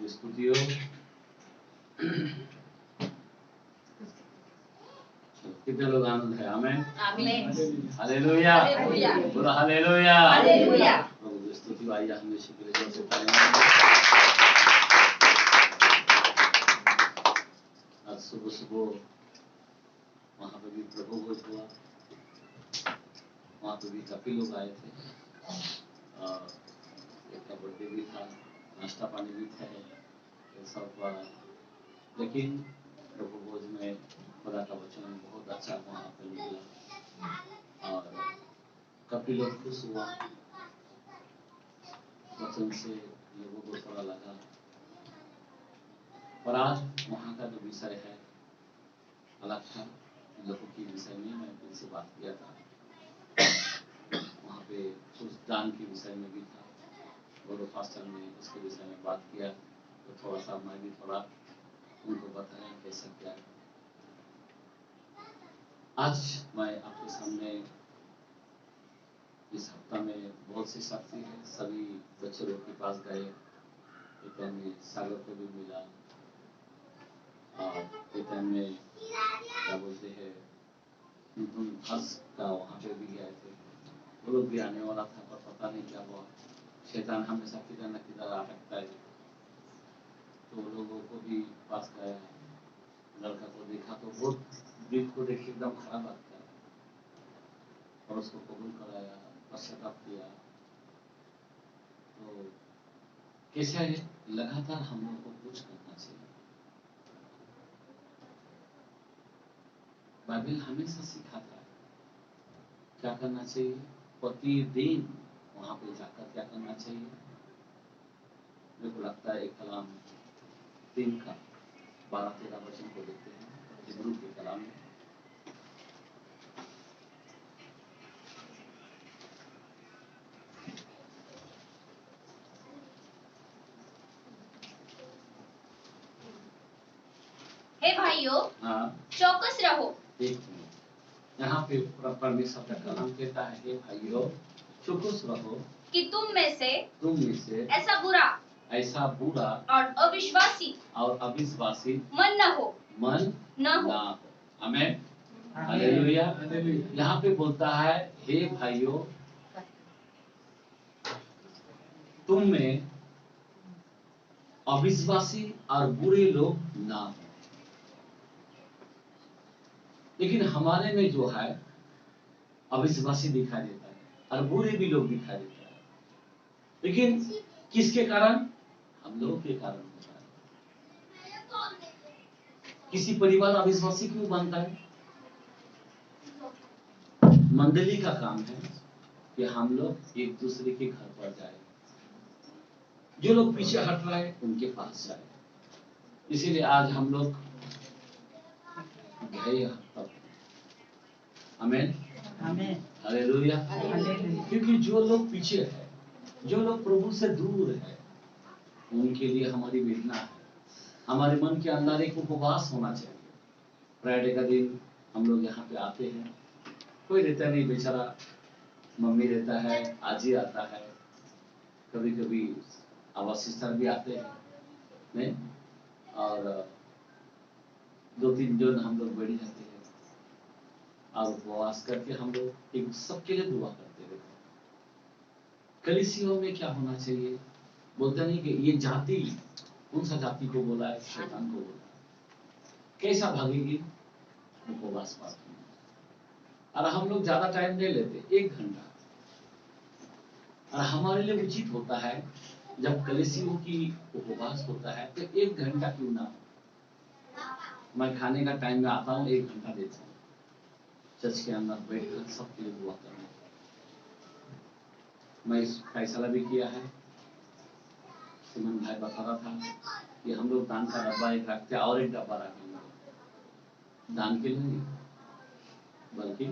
स्तुति हो। कितने लोग आनंद है? आमेन हालेलुया बोलो हालेलुया। प्रभु की स्तुति हो। आइए हम यीशु के लिए जोर से तालियां। आज सुबह सुबह वहाँ पे भी प्रभु भोज हुआ, वहाँ पे भी काफी लोग आए थे। एक का बर्थडे भी था, नाश्ता पानी भी थे, ये सब। लेकिन प्रभु भोज में खुदा का वचन बहुत अच्छा वहाँ पे निकला और काफी लोग खुश हुआ वचन से, लोगों को थोड़ा लगा। और आज वहाँ का जो विषय है अलग था। लोगों के विषय में मैं फिर से बात किया था, वहाँ पे कुछ दान के विषय में भी था, और फास्टर ने इसके विषय में बात किया, तो थोड़ा सा मैं भी थोड़ा उनको बताया कैसा क्या है। आज मैं आपके सामने इस हफ्ता में बहुत सी साथी है, सभी बच्चे लोग के पास गए, एक में सागर को भी मिला और एक में क्या बोलते हैं हर्ष का वहाँ पे भी गए थे। वो लोग भी आने वाला था पर पता नहीं क्या हुआ, शैतान हमेशा किधर न किधर आ सकता है। तो लोगों को भी पास गया, लड़का को देखा तो बहुत दिल को देख के एकदम खराब लगता है, और उसको कबूल कराया, पश्चाताप किया। तो कैसा है, लगातार हम लोग को कुछ करना चाहिए। बाइबल हमेशा सिखाता है क्या करना चाहिए। प्रतिदिन वहां पे जाकर क्या करना चाहिए। मेरे को लगता है एक कलाम 3 का 12-13 वचन को देखते हैं, हिब्रू के कलाम में। हे भाइयों, हाँ, चौकस रहो। एक मिनट, यहाँ पे परमेश्वर का कलाम कहता है, हे भाइयों चौकस रहो कि तुम में से ऐसा बुरा और अविश्वासी मन न हो। Amen hallelujah. यहाँ पे बोलता है, हे भाइयों तुम में अविश्वासी और बुरे लोग ना हो। लेकिन हमारे में जो है अविश्वासी दिखाई देता है और बुरे भी लोग दिखाई देता है। लेकिन किसके कारण? हम लोगों के कारण होता है। किसी परिवार अविश्वासी क्यों बनता है? मंडली का काम है कि हम लोग एक दूसरे के घर पर जाए, जो लोग पीछे हट रहे हैं उनके पास जाए। इसीलिए आज हम लोग गए तब। Amen hallelujah. क्योंकि जो लोग पीछे है, जो लोग प्रभु से दूर है, उनके लिए हमारी वेदना है। हमारे मन के अंदर एक उपवास होना चाहिए। फ्राइडे का दिन हम लोग यहाँ पे आते हैं, कोई रहता नहीं बेचारा, मम्मी रहता है, आजी आता है, कभी कभी आवाज सिस्टर भी आते हैं नहीं, और 2-3 जन हम लोग बैठ जाते हैं और उपवास करके हम लोग एक सबके लिए दुआ करते हैं। कलीसियों में क्या होना चाहिए? बोलते नहीं कि ये जाति, कौन सा जाति को बोला है? शैतान को बोला है। कैसा भागेगी? उपवास प्रार्थना। और हम लोग ज्यादा टाइम नहीं लेते, 1 घंटा। और हमारे लिए उचित होता है जब कलीसियों की उपवास होता है तो 1 घंटा क्यों ना हो। मैं खाने का टाइम में आता हूँ, 1 घंटा देता हूँ चर्च के अंदर बैठकर सबके लिए दुआ करना। मैं इस फैसला भी किया है। सिमन भाई बता रहा था कि हम लोग दान का डब्बा एक रखते हैं और एक डब्बा रखेंगे, दान के लिए नहीं, बल्कि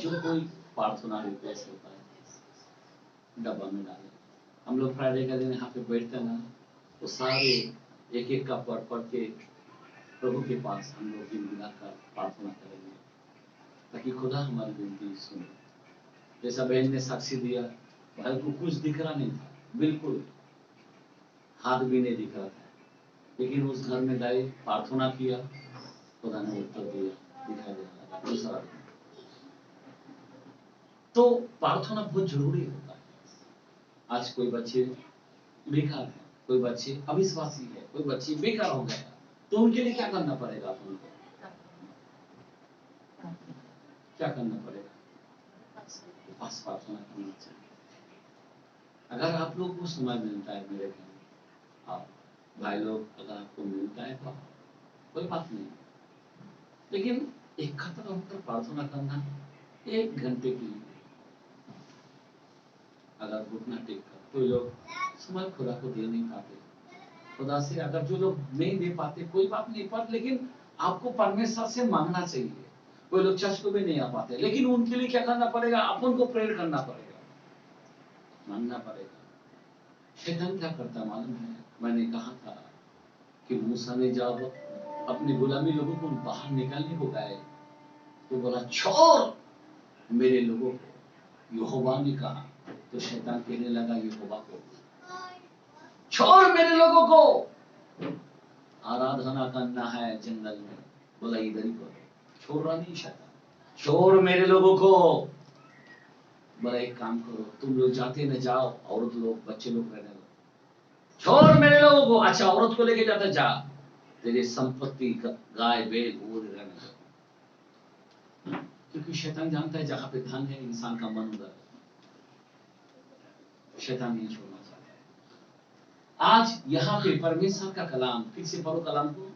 जो कोई प्रार्थना रिक्वेस्ट होता है डब्बा में डाले। हम लोग फ्राइडे का दिन यहाँ पे बैठते हैं ना, तो सारे एक एक का पढ़ के प्रभु के पास हम लोग मिलाकर प्रार्थना करेंगे ताकि खुदा हमारी विनती सुने। जैसा बहन ने साक्षी दिया, भाई को कुछ दिख रहा नहीं था, बिल्कुल हाथ भी नहीं दिख रहा था, लेकिन उस घर में गए, प्रार्थना किया, खुदा ने उत्तर दिया, दिखाई दे रहा था दूसरा। तो प्रार्थना बहुत जरूरी होता है। आज कोई बच्चे बेकार है, कोई बच्चे अविश्वासी है, कोई बच्चे बेकार हो गया, तो उनके लिए क्या करना पड़ेगा? उनको क्या करना पड़ेगा? उपास प्रार्थना करना चाहिए। अगर आप लोग को समय मिलता है, मेरे घर आप भाई लोग, अगर आपको मिलता है तो कोई बात नहीं, लेकिन एकत्र होकर प्रार्थना करना 1 घंटे के लिए, अगर घुटना टेक कर, कोई लोग समय खुदा को दे नहीं पाते, खुदा से अगर जो लोग नहीं दे पाते कोई बात नहीं, पर लेकिन आपको परमेश्वर से मांगना चाहिए। कोई लोग चर्च को भी नहीं आ पाते, लेकिन उनके लिए क्या करना पड़ेगा? अपन को प्रेयर करना पड़ेगा, मांगना पड़ेगा। शैतान क्या करता मालूम है? मैंने कहा था कि मूसा ने जब अपने गुलामी लोगों को बाहर निकालने को गए तो बोला, छोड़ मेरे लोगों को, यहोवा ने कहा। तो शैतान कहने लगा यहोवा को, छोड़ मेरे लोगों को, आराधना करना है जंगल में। बोला इधर ही करो। छोड़ रहा नहीं शैतान, छोड़ मेरे लोगों को। बोला एक काम करो, तुम लोग जाते न जाओ, औरत लोग बच्चे लोग रहने लो, छोड़ मेरे लोगों को। अच्छा औरत को लेके जाता, जा, तेरी संपत्ति गाय बैल वो रहने दो। क्योंकि शैतान जानता है जहां पे धन है इंसान का मन उधर, शैतान नहीं छोड़ना चाहता। आज यहाँ पे परमेश्वर का कलाम, फिर से पढ़ो कलाम को।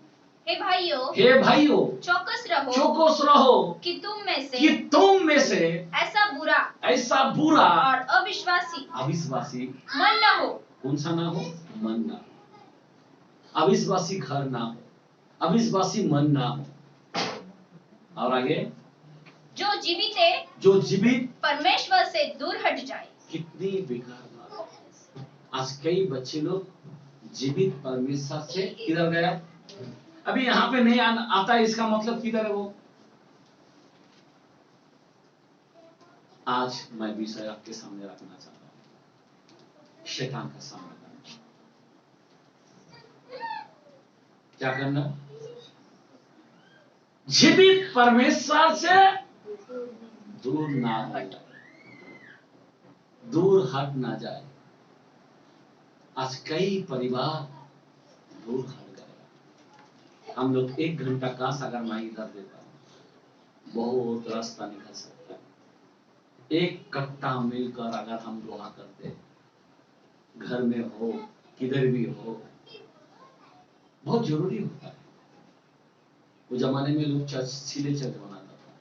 हे भाइयों, चौकस रहो कि तुम में से ऐसा बुरा और अविश्वासी मन न हो। कौन सा ना हो? मन ना हो। अविश्वासी घर ना हो, अविश्वासी मन ना हो। और आगे, जो जीवित परमेश्वर से दूर हट जाए। कितनी बेकार बात है। आज कई बच्चे लोग जीवित परमेश्वर से किधर गया? अभी यहाँ पे नहीं आता, इसका मतलब किधर है वो? आज मैं विषय आपके सामने रखना चाहता हूँ, शैतान का सामना करना। क्या करना? जीवित परमेश्वर से दूर ना हट, दूर हट ना जाए। आज कई परिवार दूर हट गए। हम लोग 1 घंटा काश अगर मैं इधर देता हूं, बहुत रास्ता निकल सकता है। एक कट्टा मिलकर अगर हम दुआ करते, घर में हो किधर भी हो, बहुत जरूरी होता है। वो जमाने में लोग चर्च सीधे चर्च बनाता था,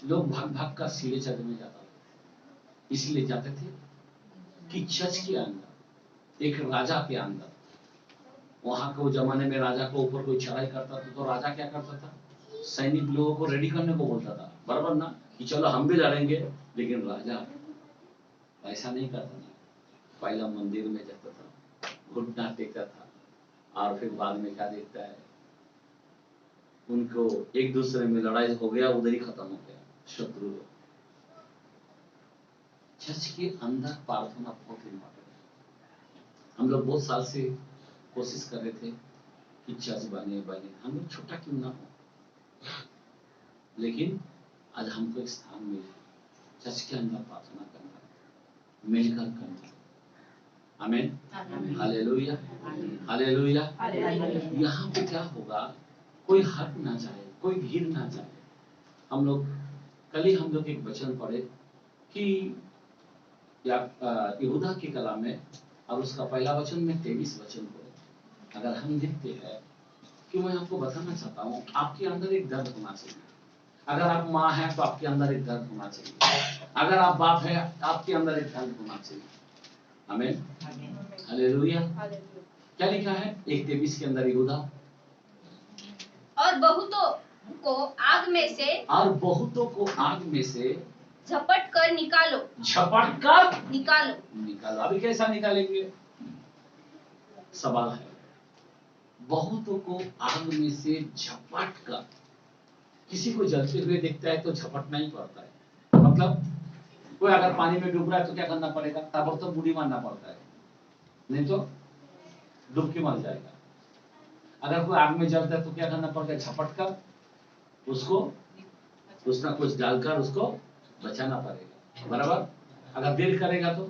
लोग भाग भाग कर सीधे चर्च में जाता था। इसलिए जाते थे कि चर्च के अंदर एक राजा के अंदर, वहां के वो जमाने में राजा को ऊपर कोई चढ़ाई करता था तो राजा क्या करता था? सैनिक लोगों को रेडी करने को बोलता था, बराबर ना, कि चलो हम भी लड़ेंगे। लेकिन राजा ऐसा नहीं करता था। पहला मंदिर में जाता था, घुटना टेकता था, और फिर बाद में क्या देखता है, उनको एक दूसरे में लड़ाई हो गया, उधर ही खत्म हो गया शत्रु। चर्च के अंदर प्रार्थना बहुत इंपॉर्टेंट है। हम लोग बहुत साल से कोशिश कर रहे थे कि चर्च बने, हम लोग छोटा क्यों ना हो, लेकिन आज हमको एक स्थान मिला, चर्च के अंदर प्रार्थना करना, मिलकर करना। आमीन, हालेलुया, हालेलुया। यहाँ पे क्या होगा? कोई हट ना जाए, कोई भीड़ ना जाए। हम लोग कल ही एक वचन पढ़े कि यहूदा के कलाम में, और उसका पहला वचन में 23 वचन को अगर हम देखते हैं, कि मैं आपको बताना चाहता हूँ, आपके अंदर एक दर्द होना चाहिए। अगर आप माँ हैं तो आपके अंदर एक दर्द होना चाहिए, अगर आप बाप है आपके अंदर एक दर्द होना चाहिए। आमीन, हालेलुया। क्या लिखा है 1:23 के अंदर? यहूदा, और बहुतों को आग में से झपट कर निकालो। अभी कैसा निकालेंगे? सवाल है। बहुतों को आग में से झपट कर। किसी को जलते हुए देखता है तो झपटना ही पड़ता है। मतलब कोई अगर पानी में डूब रहा है तो क्या करना पड़ेगा? ताबड़तोड़ बूढ़ी मारना पड़ता है, नहीं तो डूब के मर जाएगा। अगर कोई आग में जलता है तो क्या करना पड़ेगा? झपट कर उसको कुछ ना कुछ डालकर उसको बचाना पड़ेगा, बराबर। अगर देर करेगा तो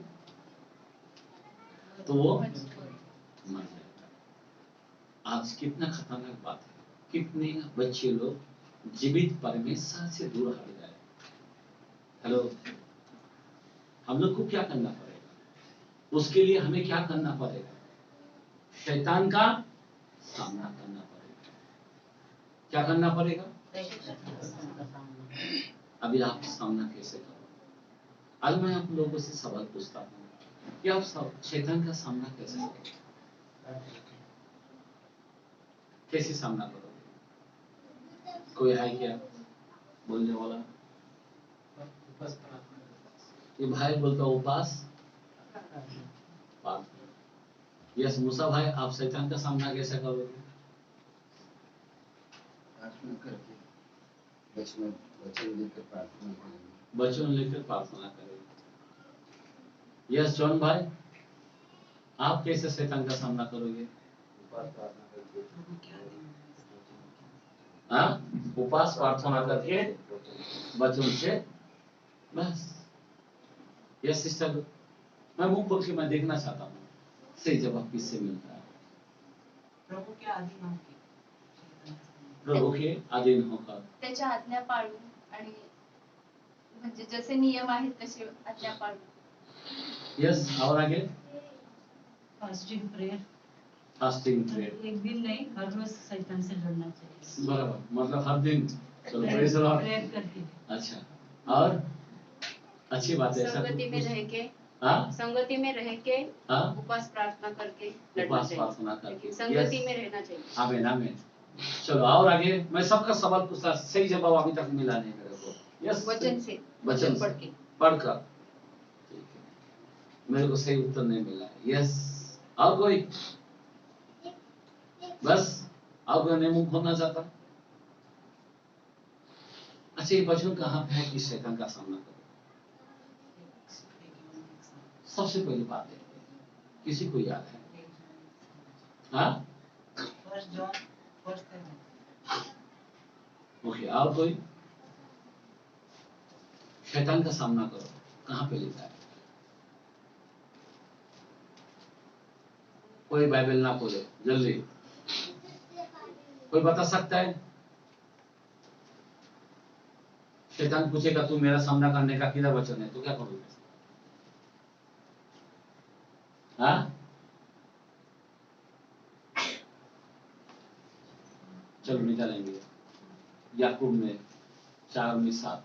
वो मर जाएगा। आज कितना खतरनाक बात है, कितने बच्चे लोग जीवित परमेश्वर से दूर हट गए। हेलो, हम लोग को क्या करना पड़ेगा? उसके लिए हमें क्या करना पड़ेगा? शैतान का सामना करना पड़ेगा। क्या करना पड़ेगा? अभी आप सामना कैसे करो? आज मैं आप लोगों से सवाल पूछता हूँ कि आप शैतान का सामना कैसे करोगे? कैसे सामना करोगे? कोई है क्या बोलने वाला? ये भाई बोलता उपास प्रार्थना। यस मूसा भाई, आप शैतान का सामना कैसे करोगे? प्रार्थना करके वचन लेकर प्रार्थना करेंगे। वचन लेकर प्रार्थना करेंगे। यस जॉन भाई, आप कैसे शैतान का सामना करोगे? उपास प्रार्थना करके उपास प्रार्थना करके वचन से, बस। यस सिस्टर, मैं मुंह खोल के मैं देखना चाहता हूँ सही जवाब किससे मिलता है। प्रभू के अधीन होके, प्रभू के अधीन होकर त्याच्या आज्ञा पाळून आणि म्हणजे जसे नियम आहेत तसे आज्ञा पाळून। यस, और आगे फास्टिंग प्रेयर। Fasting prayer. एक दिन नहीं, हर रोज शैतान से लड़ना चाहिए। बराबर, मतलब हर दिन। चलो प्रेज द लॉर्ड। प्रेयर करके। अच्छा, और अच्छी बात है। संगति में रह के, हाँ, संगति में रह के, हाँ, उपवास प्रार्थना करके लड़ना उपास चाहिए। प्रार्थना करके, संगति यस। में रहना चाहिए। आमीन आमीन। चलो और आगे, मैं सबका सवाल पूछता, सही जवाब अभी तक मिला नहीं मेरे को। यस, वचन से, वचन पढ़ के। पढ़कर, ठीक है, मेरे को सही उत्तर नहीं मिला। यस, और कोई? बस, और कोई नहीं मुंह खोलना चाहता? अच्छा, ये वचन कहाँ पे है कि शैतान का सामना करो? सबसे पहली बात है, किसी को याद है? हाँ, फर्स्ट जॉन फर्स्ट ओके, और कोई? शैतान का सामना करो कहाँ पे लिखा है? कोई बाइबल ना खोले, जल्दी कोई बता सकता है? शैतान पूछेगा तू मेरा सामना करने का किधर वचन है, तो क्या करोगे? हाँ, चलो निकालेंगे। याकूब में 4:7,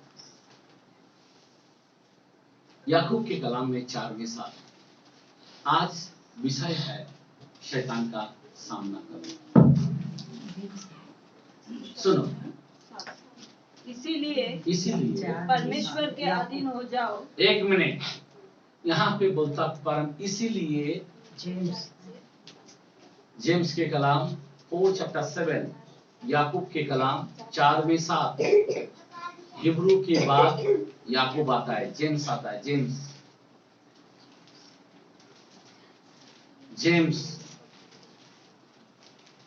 याकूब के कलाम में 4:7 आज विषय है शैतान का सामना करो। सुनो, इसीलिए परमेश्वर के अधीन हो जाओ। एक मिनट, यहाँ पे बोलता परम, इसीलिए जेम्स के कलाम 4:7, याकूब के कलाम 4:7, हिब्रू के बाद याकूब आता है, जेम्स आता है। जेम्स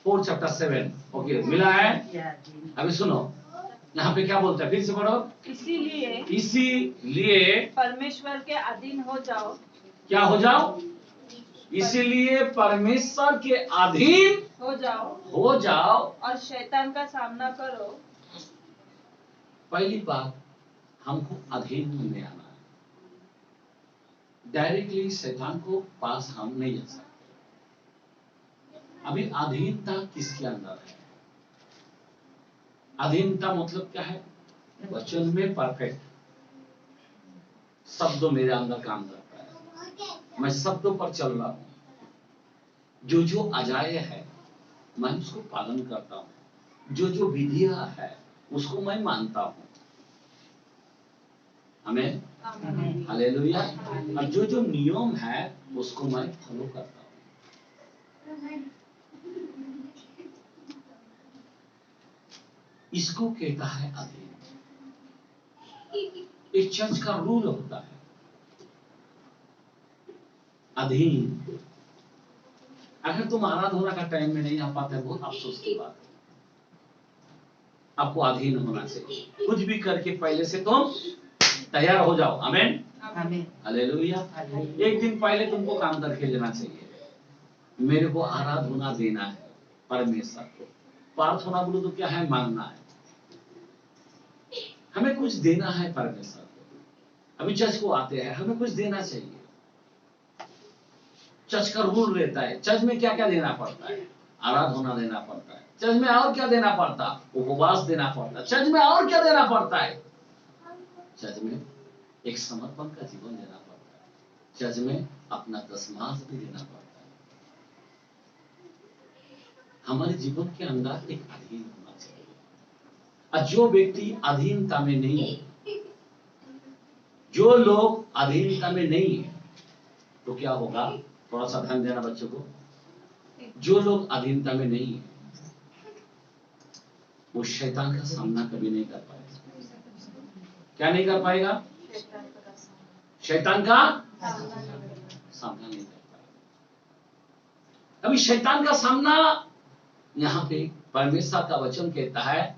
4:7, ओके, मिला है? अभी सुनो, यहाँ पे क्या बोलता है, फिर से पढ़ो। इसीलिए परमेश्वर के अधीन हो जाओ। क्या हो जाओ? इसीलिए परमेश्वर के अधीन हो जाओ और शैतान का सामना करो। पहली बात, हमको अधीन में आना है। डायरेक्टली शैतान को पास हम नहीं जा सकते। अभी अधीनता किसके अंदर है? अधीनता मतलब क्या है? वचन में परफेक्ट, शब्दों मेरे अंदर काम करता है, मैं शब्दों पर चल रहा हूं, जो अजाय है मैं उसको पालन करता हूं, जो विधियां है उसको मैं मानता हूं। हमें हालेलुया। और जो नियम है उसको मैं फॉलो करता हूं। इसको कहता है अधीन। एक चर्च का रूल होता है, अधीन। अगर तुम आराधना का टाइम में नहीं आ पाते, बहुत अफसोस की बात है। आपको अधीन होना चाहिए। कुछ भी करके पहले से तुम तैयार हो जाओ। आमीन, हालेलुया। एक दिन पहले तुमको काम करके लेना चाहिए। मेरे को आराधना देना है परमेश्वर को। प्रार्थना बोलो तो क्या है? मांगना है। हमें कुछ देना है परमेश्वर को। अभी चर्च को आते हैं, हमें कुछ देना चाहिए। चर्च का रूल रहता है, चर्च में क्या क्या देना पड़ता है? आराधना देना पड़ता है। चर्च में और क्या देना पड़ता? उपवास देना पड़ता है। चर्च में और क्या देना पड़ता है? चर्च में एक समर्पण का जीवन देना पड़ता है। चर्च में अपना दशमांश भी देना पड़ता है। हमारे जीवन के अंदर एक अधीन होना चाहिए। और जो व्यक्ति अधीनता में नहीं है, जो लोग अधीनता में नहीं है, तो क्या होगा? थोड़ा सा ध्यान देना बच्चों को। जो लोग अधीनता में नहीं है, वो शैतान का सामना कभी नहीं कर पाएगा। क्या नहीं कर पाएगा? शैतान का सामना नहीं कर पाएगा। अभी शैतान का सामना यहाँ पे परमेश्वर का वचन कहता है,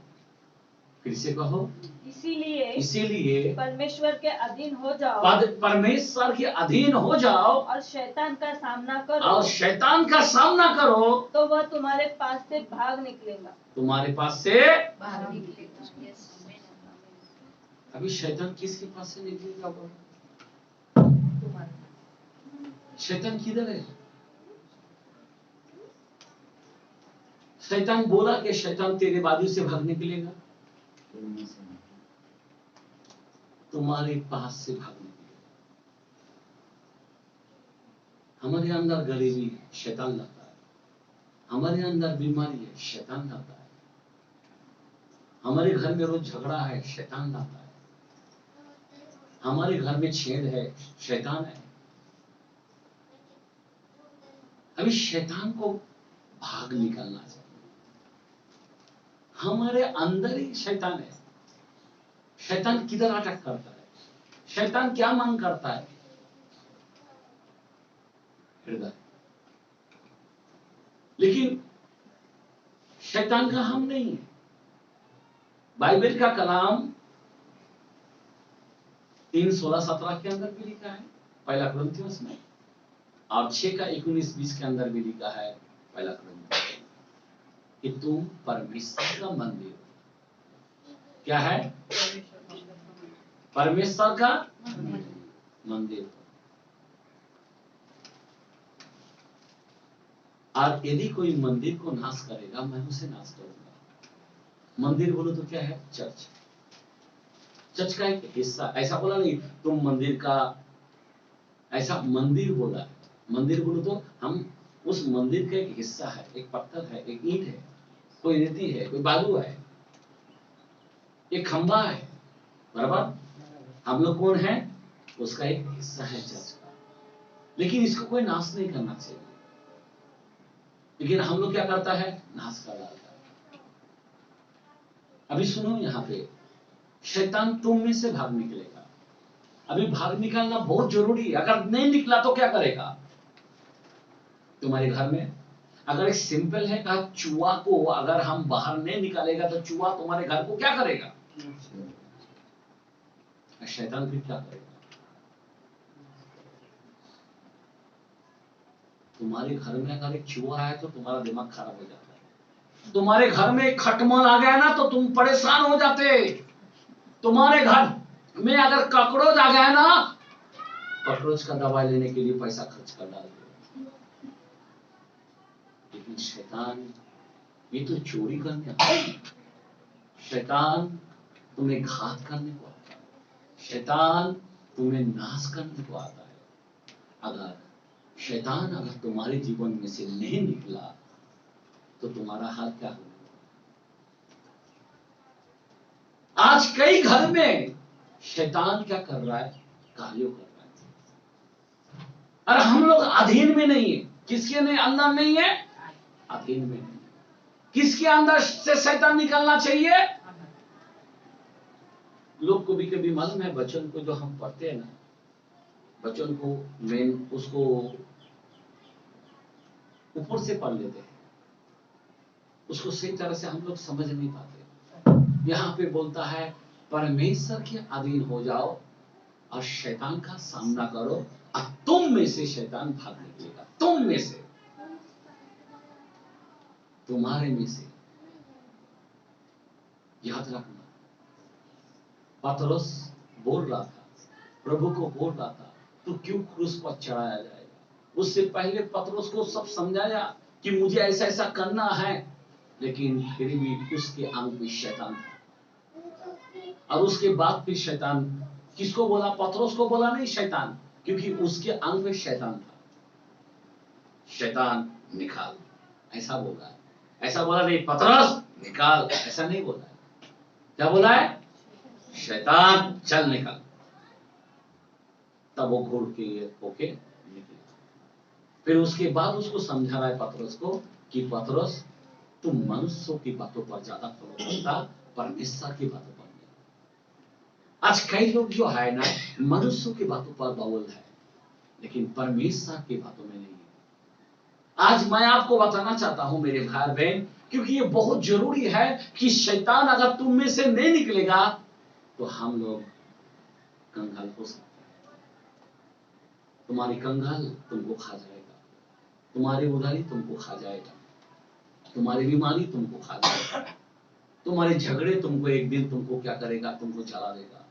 फिर से कहो, इसीलिए परमेश्वर के अधीन हो जाओ, परमेश्वर के अधीन हो जाओ और शैतान का सामना करो, और शैतान का सामना करो, तो वह तुम्हारे पास से भाग निकलेगा। तुम्हारे पास से बाहर निकलेगा। Yes. अभी शैतान किसके पास से निकलेगा? शैतान किधर है? शैतान बोला कि शैतान तेरे बाजू से भाग निकलेगा, तुम्हारे पास से भाग निकलेगा। हमारे अंदर गरीबी है, शैतान लाता है। हमारे अंदर बीमारी है, शैतान लाता है। हमारे घर में रोज झगड़ा है, शैतान लाता है। हमारे घर में छेद है, शैतान है। अभी शैतान को भाग निकलना चाहिए। हमारे अंदर ही शैतान है। शैतान किधर अटैक करता है? शैतान क्या मांग करता है? हृदय। लेकिन शैतान का हम नहीं है। बाइबल का कलाम 3:16-17 के अंदर भी लिखा है, पहला कुरिन्थियों में, और 6 का 19-20 के अंदर भी लिखा है, पहला कुरिन्थियों, कि तुम परमेश्वर का मंदिर हो। क्या है? परमेश्वर का मंदिर हो। और यदि कोई मंदिर को नाश करेगा, मैं उसे नाश करूंगा। मंदिर बोलो तो क्या है? चर्च। चर्च का एक हिस्सा। ऐसा बोला नहीं तुम मंदिर का, ऐसा मंदिर बोला। मंदिर बोलो तो हम उस मंदिर का एक हिस्सा है, एक पत्थर है, एक ईंट है, कोई रेती है, कोई बालू है, एक खंबा है, बराबर? हम लोग कौन है? उसका एक हिस्सा है चर्च का। लेकिन इसको कोई नाश नहीं करना चाहिए। लेकिन हम लोग क्या करता है? नाश कर डालता है। अभी सुनो, यहाँ पे शैतान तुम में से भाग निकलेगा। अभी भाग निकलना बहुत जरूरी है। अगर नहीं निकला तो क्या करेगा? तुम्हारे घर में अगर एक सिंपल है कहा, चूहा को अगर हम बाहर नहीं निकालेगा तो चूहा तुम्हारे घर को क्या करेगा? शैतान फिर क्या करेगा? तुम्हारे घर में अगर एक चूहा है तो तुम्हारा दिमाग खराब हो जाता है। तुम्हारे घर में एक खटमल आ गया ना तो तुम परेशान हो जाते। तुम्हारे घर में अगर कॉकरोच आ गया ना, कॉकरोच का दवाई लेने के लिए पैसा खर्च कर डालते। लेकिन शैतान ये तो चोरी करने आता है। शैतान तुम्हें घात करने को आता है। शैतान तुम्हें नाश करने को आता है। अगर शैतान अगर तुम्हारे जीवन में से नहीं निकला तो तुम्हारा हाल क्या होगा? आज कई घर में शैतान क्या कर रहा है? कार्यों कर रहा है। अरे हम लोग अधीन में नहीं है। किसके नहीं अंदर नहीं है? अधीन में नहीं। किसके अंदर से शैतान निकलना चाहिए? लोग को भी कभी मालूम है, वचन को जो हम पढ़ते हैं ना, वचन को मेन ऊपर से पढ़ लेते हैं, उसको सही तरह से हम लोग समझ नहीं पाते। यहाँ पे बोलता है परमेश्वर के अधीन हो जाओ और शैतान का सामना करो और तुम में से शैतान भाग निकलेगा। तुम में से, तुम्हारे में से। याद रखना, पतरस बोल रहा था, प्रभु को बोल रहा था तो क्यों क्रूस पर चढ़ाया जाएगा। उससे पहले पतरस को सब समझाया कि मुझे ऐसा ऐसा करना है, लेकिन फिर भी उसके अंग में शैतान था। और उसके बाद फिर शैतान किसको बोला? पतरस को बोला नहीं, शैतान, क्योंकि उसके अंग में शैतान था। शैतान निकाल, ऐसा बोला। ऐसा बोला नहीं पतरस निकाल, ऐसा नहीं बोला। क्या बोला है? शैतान चल निकल। तब वो घोड़ के होके निकला। फिर उसके बाद उसको समझा रहा है पतरस को कि पतरस तुम मनुष्यों की बातों पर ज्यादा फॉलो करता, परमेश्वर की बातों पर नहीं। आज कई लोग जो है ना, मनुष्यों की बातों पर बावल है, लेकिन परमेश्वर की बातों में नहीं है। आज मैं आपको बताना चाहता हूं मेरे भाई बहन, क्योंकि ये बहुत जरूरी है कि शैतान अगर तुम में से नहीं निकलेगा तो हम लोग कंगाल हो सकते हैं। तुम्हारी कंगाल तुमको खा जाएगा, तुम्हारी उधारी तुमको खा जाएगा, तुम्हारी बीमारी तुमको खा जाएगा, तुम्हारे झगड़े तुमको एक दिन तुमको क्या करेगा? तुमको जला देगा।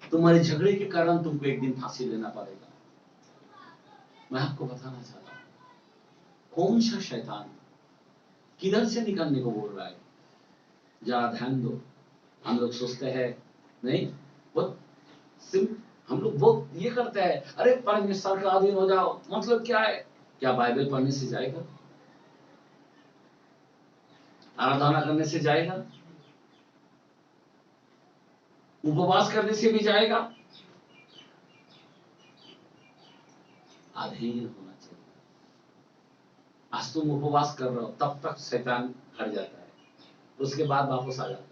तुम्हारे झगड़े के कारण तुमको एक दिन फांसी लेना पड़ेगा। मैं आपको बताना चाहता हूं कौन सा शैतान किधर से निकलने को बोल रहा है, जरा ध्यान दो। हम लोग सोचते हैं नहीं, बहुत हम लोग बहुत ये करते हैं, अरे परमेश्वर का अधीन हो जाओ, मतलब क्या है? क्या बाइबल पढ़ने से जाएगा? आराधना करने से जाएगा? उपवास करने से भी जाएगा? अधीन होना चाहिए। आज तुम उपवास कर रहे हो, तब तक शैतान हट जाता है, उसके बाद वापस आ जाता है।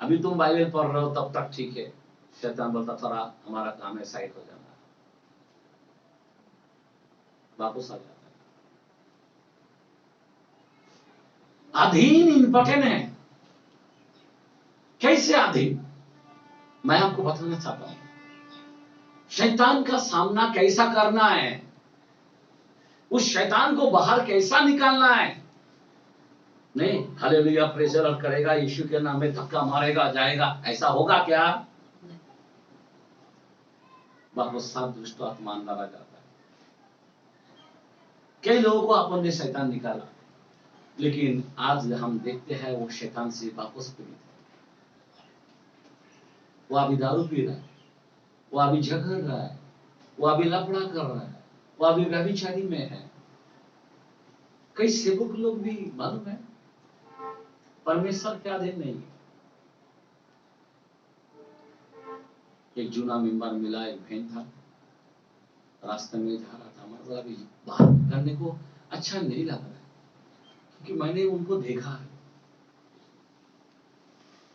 अभी तुम बाइबल पढ़ रहे हो, तब तक ठीक है, शैतान बोलता थोड़ा हमारा काम है, साइड हो जाना, वापस आ जाता है। अधीन इंपॉर्टेंट है। कैसे अधीन? मैं आपको बताना चाहता हूं शैतान का सामना कैसा करना है, उस शैतान को बाहर कैसा निकालना है। नहीं हालेलुया प्रेज़ द लॉर्ड करेगा, यीशु के नाम में धक्का मारेगा जाएगा, ऐसा होगा क्या? वापस सात दुष्ट आत्मा मारा जाता है। कई लोगों को अपन ने शैतान निकाला, लेकिन आज हम देखते हैं वो शैतान से वापस पीड़ित है। वो अभी दारू पी रहा है, वो अभी झगड़ रहा है, वो अभी लफड़ा कर रहा है, वो अभी व्यभिचारी में है। कई सेवक लोग भी मालूम है परमेश्वर के अधीन नहीं है। एक जूना मेंबर मिला, एक बहन था, रास्ते में जा रहा था, मतलब अभी बात करने को अच्छा नहीं लग रहा है, क्योंकि मैंने उनको देखा है।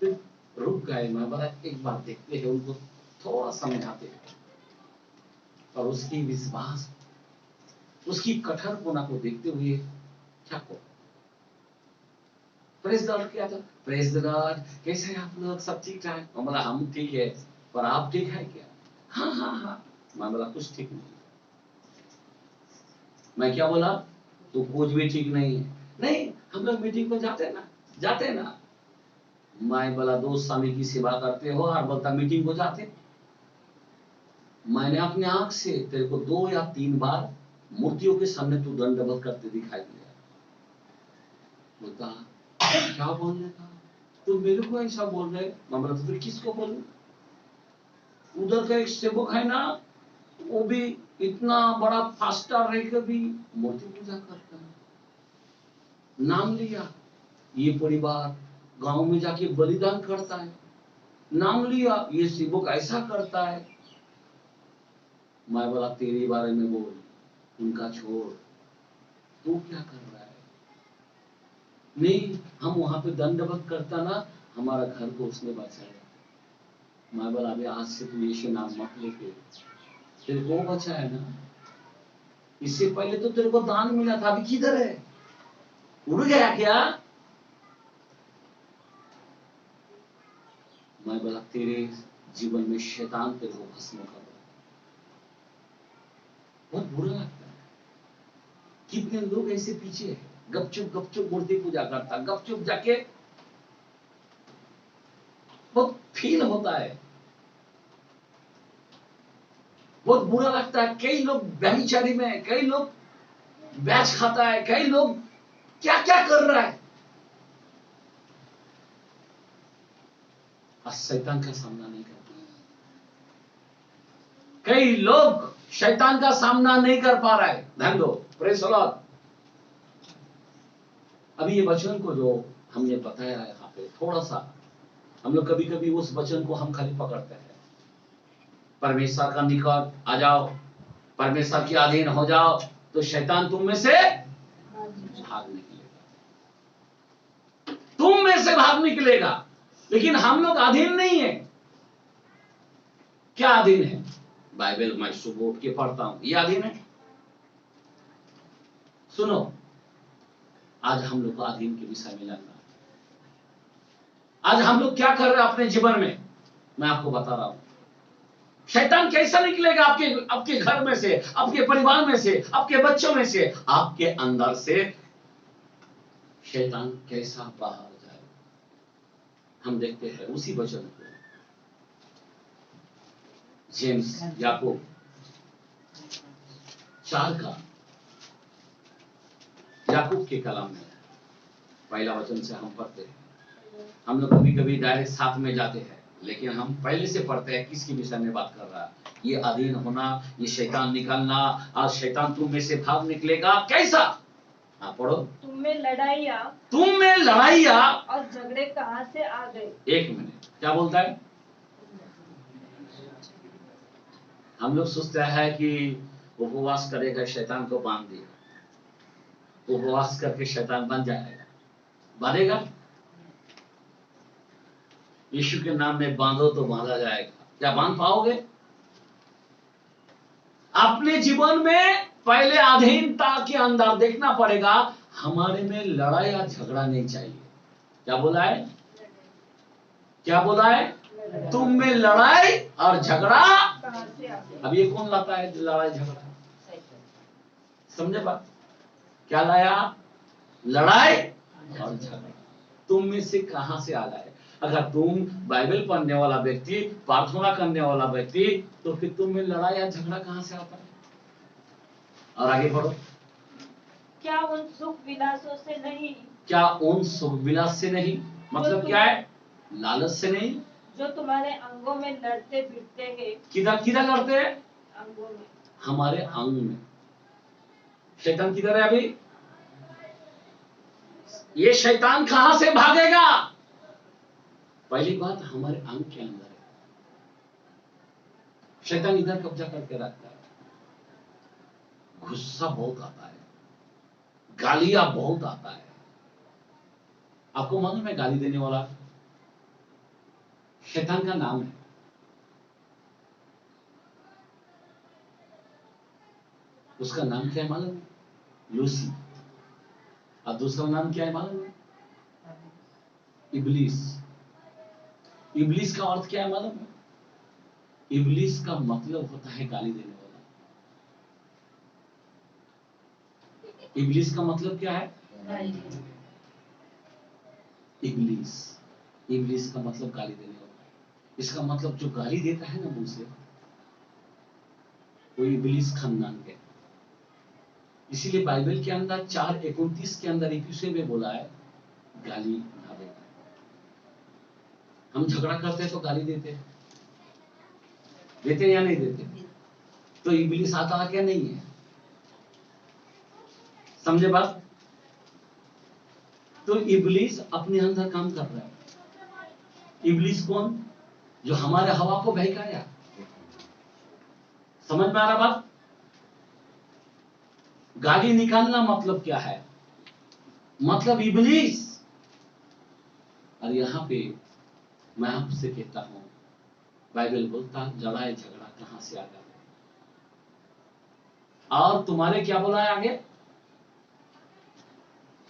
फिर रुक गए, मैं बोला एक बार देखते हैं, उनको थोड़ा समझाते हैं। और उसकी विश्वास, उसकी कठोरपना को देखते हुए क्या को प्रेज़ द लॉर्ड किया था। प्रेज़ द लॉर्ड, कैसे हैं आप लोग? सब ठीक ठाक? मैं बोला हम ठीक है, पर आप ठीक है क्या? हाँ हाँ हाँ। मैं बोला कुछ ठीक नहीं। मैं क्या बोला? तो कुछ भी ठीक नहीं है। नहीं हम लोग मीटिंग में जाते ना। मैं बोला दो स्वामी की सेवा करते हो और बोलता मीटिंग को जाते। मैंने अपने आंख से तेरे को 2 या 3 बार मूर्तियों के सामने तू दंडवत करते दिखाई दिया। बोलता क्या बोलने का? तो मेरे को ऐसा बोल रहे। मैं बोला तो किसको बोलूं? उधर का एक सेवक है ना, वो भी इतना बड़ा फास्टर रहकर भी मूर्ति पूजा करता है। नाम लिया, ये परिवार गांव में जाके बलिदान करता है। नाम लिया, ये सेवक ऐसा करता है। मैं बोला तेरे बारे में बोल, उनका छोड़, तू क्या कर रहा है? नहीं हम वहां पे दंडवत करता ना, हमारा घर को उसने बचाया। मैं बोला अभी आज से तू यीशु नाम मत लेके, तेरे को बचाया ना। इससे पहले तो तेरे को दान मिला था, अभी किधर है? उड़ गया क्या? मैं बोला तेरे जीवन में शैतान तेरे को भस्म कर रहा है। बहुत बुरा लगता है। कितने लोग ऐसे पीछे हैं, गपचुप मूर्ति पूजा करता, गपचुप जाके बहुत फील होता है, बहुत बुरा लगता है। कई लोग व्यभिचारी में, कई लोग बैच खाता है, कई लोग क्या क्या कर रहा है। आज शैतान का सामना नहीं कर पा रहा। कई लोग शैतान का सामना नहीं कर पा रहा है। ध्यान दो, प्रेज़ द लॉर्ड। अभी ये वचन को जो हमने बताया है यहाँ पे, थोड़ा सा हम लोग कभी कभी उस वचन को हम खाली पकड़ते हैं। परमेश्वर का निकट आ जाओ, परमेश्वर के अधीन हो जाओ, तो शैतान तुम में से भाग निकलेगा, तुम में से भाग निकलेगा। लेकिन हम लोग अधीन नहीं है। क्या अधीन है? बाइबल मैं सुबह उठ के पढ़ता हूं, ये अधीन है। सुनो, आज हम लोग को अधीन के विषय में जानना है। आज हम लोग क्या कर रहे हैं अपने जीवन में, मैं आपको बता रहा हूं। शैतान कैसा निकलेगा आपके घर में से, आपके परिवार में से, आपके बच्चों में से, आपके अंदर से शैतान कैसा बाहर जाए। हम देखते हैं उसी वचन को जेम्स याकूब 4 का याकूब के कलाम में पहला वचन से हम पढ़ते हैं। हम लोग कभी कभी डायरेक्ट साथ में जाते हैं, लेकिन हम पहले से पढ़ते हैं किसके विषय में बात कर रहा है। ये अधीन होना, ये शैतान निकलना, आज शैतान तुम में से भाग निकलेगा कैसा? हाँ पढ़ो। तुम में लड़ाइयाँ और झगड़े कहाँ से आ गए? एक मिनट, क्या बोलता है? हम लोग सोचते हैं कि उपवास करेगा शैतान को बांध देगा, उपवास करके शैतान बन जाएगा। बांधेगा? यीशु के नाम में बांधो तो बांधा जाएगा। क्या बांध पाओगे? अपने जीवन में पहले अधीनता के अंदर देखना पड़ेगा। हमारे में लड़ाई या झगड़ा नहीं चाहिए। क्या बोला है? क्या बोला है? तुम में लड़ाई और झगड़ा कहाँ से आ गए? अब ये कौन लाता है लड़ाई झगड़ा? समझे बात? क्या लाया? लड़ाई और झगड़ा तुम में से कहां से आ जाए? अगर तुम बाइबल पढ़ने वाला व्यक्ति, प्रार्थना करने वाला व्यक्ति, तो फिर तुम में लड़ाई या झगड़ा कहां से आता है? और आगे बढ़ो। क्या उन सुख विलासों से नहीं? क्या उन सुख विलास से नहीं? मतलब क्या है? लालच से नहीं, जो तुम्हारे अंगों में लड़ते भिड़ते हैं। किधर किधर लड़ते हैं? अंगों में, हमारे अंग में। शैतान किधर है अभी? ये शैतान कहां से भागेगा? पहली बात, हमारे अंग के अंदर है। शैतान इधर कब्जा करके रखता है। गुस्सा बहुत आता है, गालियां बहुत आता है। आपको मालूम है गाली देने वाला शैतान का नाम है। उसका नाम क्या है मालूम है? लूसी। और दूसरा नाम क्या है मालूम है? इब्लीस। इब्लीस का अर्थ क्या है मालूम है? इब्लीस का मतलब होता है गाली देने वाला। इब्लीस का मतलब क्या है? इब्लीस। इब्लीस का मतलब गाली देने वाला। इसका मतलब जो गाली देता है ना मुंह से, वो इब्लीस खानदान के। इसीलिए बाइबल के अंदर 4:29 के अंदर इफिसियों में बोला है गाली ना देना। हम झगड़ा करते हैं तो गाली देते हैं, देते या नहीं देते? तो इब्लीस आता क्या नहीं है? समझे बात? तो इब्लीस अपने अंदर काम कर रहा है। इब्लीस कौन? जो हमारे हवा को बहकाया। समझ में आ रहा बात? गाली निकालना मतलब क्या है? मतलब इब्लीस। और यहां पे मैं आपसे कहता हूं, बाइबल बोलता लड़ाई झगड़ा कहां से आ गया? और तुम्हारे क्या बोला है आगे?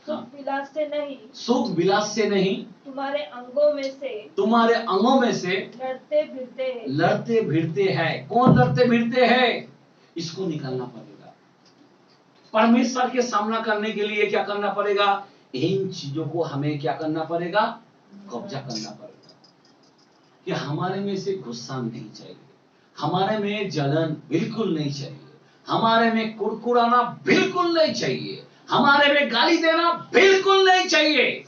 सुख विलास से नहीं, सुख विलास से नहीं, तुम्हारे अंगों में से, तुम्हारे अंगों में से लड़ते भिड़ते हैं। कौन लड़ते भिड़ते हैं? इसको निकालना पड़ेगा। परमेश्वर के सामना करने के लिए क्या करना पड़ेगा? इन चीजों को हमें क्या करना पड़ेगा? कब्जा करना पड़ेगा। कि हमारे में से गुस्सा नहीं चाहिए, हमारे में जलन बिल्कुल नहीं चाहिए, हमारे में कुड़कुड़ाना बिल्कुल नहीं चाहिए, हमारे में गाली देना बिल्कुल नहीं चाहिए।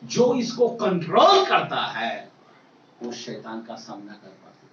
जो इसको कंट्रोल करता है वो शैतान का सामना कर पाता है।